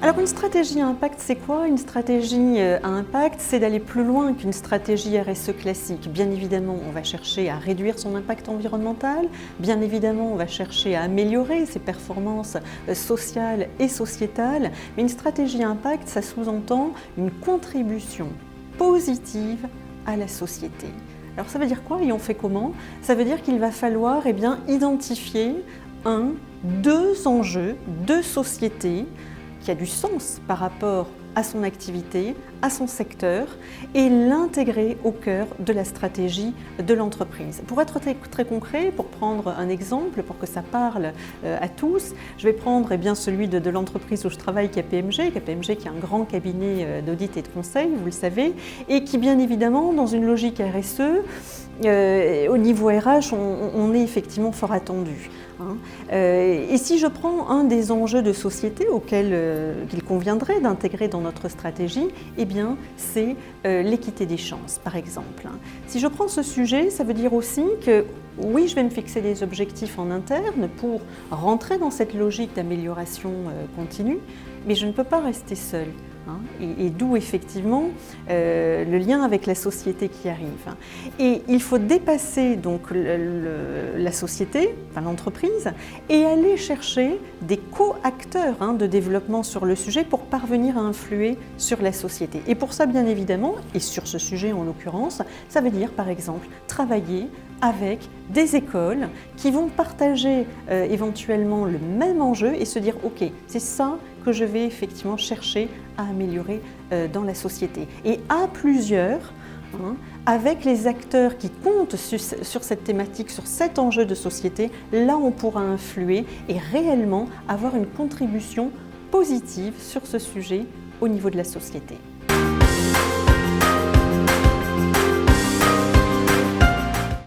Alors une stratégie à impact, c'est quoi? Une stratégie à impact, c'est d'aller plus loin qu'une stratégie RSE classique. Bien évidemment, on va chercher à réduire son impact environnemental, bien évidemment, on va chercher à améliorer ses performances sociales et sociétales, mais une stratégie à impact, ça sous-entend une contribution positive à la société. Alors ça veut dire quoi et on fait comment? Ça veut dire qu'il va falloir identifier deux enjeux de société qui a du sens par rapport à son activité, à son secteur et l'intégrer au cœur de la stratégie de l'entreprise. Pour être très concret, pour prendre un exemple, pour que ça parle à tous, je vais prendre celui de l'entreprise où je travaille, KPMG qui est un grand cabinet d'audit et de conseil, vous le savez, et qui bien évidemment, dans une logique RSE, au niveau RH, on est effectivement fort attendu. Et si je prends un des enjeux de société qu'il conviendrait d'intégrer dans notre stratégie, c'est l'équité des chances, par exemple. Si je prends ce sujet, ça veut dire aussi que oui, je vais me fixer des objectifs en interne pour rentrer dans cette logique d'amélioration continue, mais je ne peux pas rester seule. Et d'où effectivement le lien avec la société qui arrive. Et il faut dépasser donc la société, l'entreprise, et aller chercher des co-acteurs de développement sur le sujet pour parvenir à influer sur la société. Et pour ça, bien évidemment, et sur ce sujet en l'occurrence, ça veut dire par exemple travailler avec des écoles qui vont partager éventuellement le même enjeu et se dire ok, c'est ça que je vais effectivement chercher à améliorer dans la société. Et à plusieurs, avec les acteurs qui comptent sur cette thématique, sur cet enjeu de société, là on pourra influer et réellement avoir une contribution positive sur ce sujet au niveau de la société.